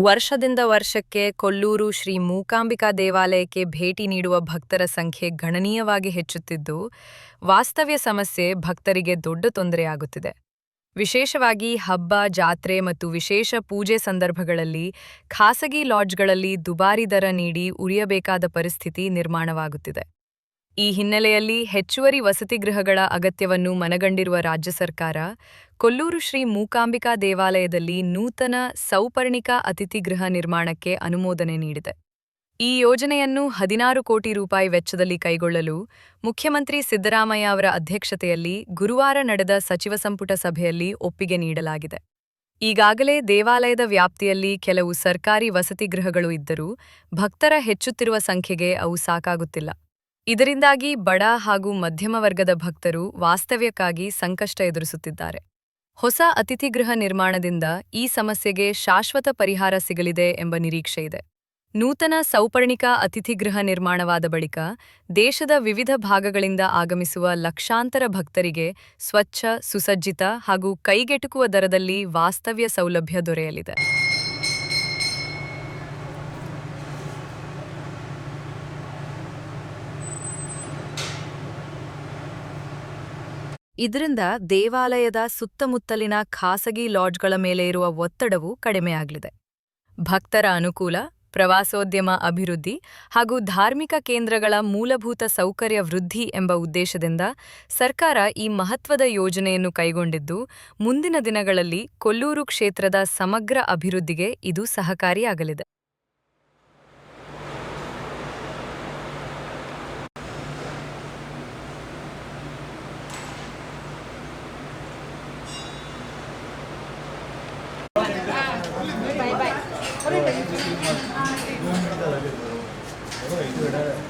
ವರ್ಷದಿಂದ ವರ್ಷಕ್ಕೆ ಕೊಲ್ಲೂರು ಶ್ರೀ ಮೂಕಾಂಬಿಕಾ ದೇವಾಲಯಕ್ಕೆ ಭೇಟಿ ನೀಡುವ ಭಕ್ತರ ಸಂಖ್ಯೆ ಗಣನೀಯವಾಗಿ ಹೆಚ್ಚುತ್ತಿದ್ದು, ವಾಸ್ತವ್ಯ ಸಮಸ್ಯೆ ಭಕ್ತರಿಗೆ ದೊಡ್ಡ ತೊಂದರೆಯಾಗುತ್ತಿದೆ. ವಿಶೇಷವಾಗಿ ಹಬ್ಬ, ಜಾತ್ರೆ ಮತ್ತು ವಿಶೇಷ ಪೂಜೆ ಸಂದರ್ಭಗಳಲ್ಲಿ ಖಾಸಗಿ ಲಾಡ್ಜ್ಗಳಲ್ಲಿ ದುಬಾರಿ ದರ ನೀಡಿ ಉಳಿಯಬೇಕಾದ ಪರಿಸ್ಥಿತಿ ನಿರ್ಮಾಣವಾಗುತ್ತಿದೆ. ಈ ಹಿನ್ನೆಲೆಯಲ್ಲಿ ಹೆಚ್ಚುವರಿ ವಸತಿಗೃಹಗಳ ಅಗತ್ಯವನ್ನು ಮನಗಂಡಿರುವ ರಾಜ್ಯ ಸರ್ಕಾರ, ಕೊಲ್ಲೂರು ಶ್ರೀ ಮೂಕಾಂಬಿಕಾ ದೇವಾಲಯದಲ್ಲಿ ನೂತನ ಸೌಪರ್ಣಿಕ ಅತಿಥಿಗೃಹ ನಿರ್ಮಾಣಕ್ಕೆ ಅನುಮೋದನೆ ನೀಡಿದೆ. ಈ ಯೋಜನೆಯನ್ನು 16 ಕೋಟಿ ರೂಪಾಯಿ ವೆಚ್ಚದಲ್ಲಿ ಕೈಗೊಳ್ಳಲು ಮುಖ್ಯಮಂತ್ರಿ ಸಿದ್ದರಾಮಯ್ಯ ಅವರ ಅಧ್ಯಕ್ಷತೆಯಲ್ಲಿ ಗುರುವಾರ ನಡೆದ ಸಚಿವ ಸಂಪುಟ ಸಭೆಯಲ್ಲಿ ಒಪ್ಪಿಗೆ ನೀಡಲಾಗಿದೆ. ಈಗಾಗಲೇ ದೇವಾಲಯದ ವ್ಯಾಪ್ತಿಯಲ್ಲಿ ಕೆಲವು ಸರ್ಕಾರಿ ವಸತಿಗೃಹಗಳು ಇದ್ದರೂ ಭಕ್ತರ ಹೆಚ್ಚುತ್ತಿರುವ ಸಂಖ್ಯೆಗೆ ಅವು ಸಾಕಾಗುತ್ತಿಲ್ಲ. ಇದರಿಂದಾಗಿ ಬಡ ಹಾಗೂ ಮಧ್ಯಮ ವರ್ಗದ ಭಕ್ತರು ವಾಸ್ತವ್ಯಕ್ಕಾಗಿ ಸಂಕಷ್ಟ ಎದುರಿಸುತ್ತಿದ್ದಾರೆ. ಹೊಸ ಅತಿಥಿಗೃಹ ನಿರ್ಮಾಣದಿಂದ ಈ ಸಮಸ್ಯೆಗೆ ಶಾಶ್ವತ ಪರಿಹಾರ ಸಿಗಲಿದೆ ಎಂಬ ನಿರೀಕ್ಷೆಯಿದೆ. ನೂತನ ಸೌಪರ್ಣಿಕ ಅತಿಥಿಗೃಹ ನಿರ್ಮಾಣವಾದ ಬಳಿಕ ದೇಶದ ವಿವಿಧ ಭಾಗಗಳಿಂದ ಆಗಮಿಸುವ ಲಕ್ಷಾಂತರ ಭಕ್ತರಿಗೆ ಸ್ವಚ್ಛ, ಸುಸಜ್ಜಿತ ಹಾಗೂ ಕೈಗೆಟುಕುವ ದರದಲ್ಲಿ ವಾಸ್ತವ್ಯ ಸೌಲಭ್ಯ ದೊರೆಯಲಿದೆ. ಇದರಿಂದ ದೇವಾಲಯದ ಸುತ್ತಮುತ್ತಲಿನ ಖಾಸಗಿ ಲಾಡ್ಜ್ಗಳ ಮೇಲೆ ಇರುವ ಒತ್ತಡವೂ ಕಡಿಮೆಯಾಗಲಿದೆ. ಭಕ್ತರ ಅನುಕೂಲ, ಪ್ರವಾಸೋದ್ಯಮ ಅಭಿವೃದ್ಧಿ ಹಾಗೂ ಧಾರ್ಮಿಕ ಕೇಂದ್ರಗಳ ಮೂಲಭೂತ ಸೌಕರ್ಯ ವೃದ್ಧಿ ಎಂಬ ಉದ್ದೇಶದಿಂದ ಸರ್ಕಾರ ಈ ಮಹತ್ವದ ಯೋಜನೆಯನ್ನು ಕೈಗೊಂಡಿದ್ದು, ಮುಂದಿನ ದಿನಗಳಲ್ಲಿ ಕೊಲ್ಲೂರು ಕ್ಷೇತ್ರದ ಸಮಗ್ರ ಅಭಿವೃದ್ಧಿಗೆ ಇದು ಸಹಕಾರಿಯಾಗಲಿದೆ. Bye bye.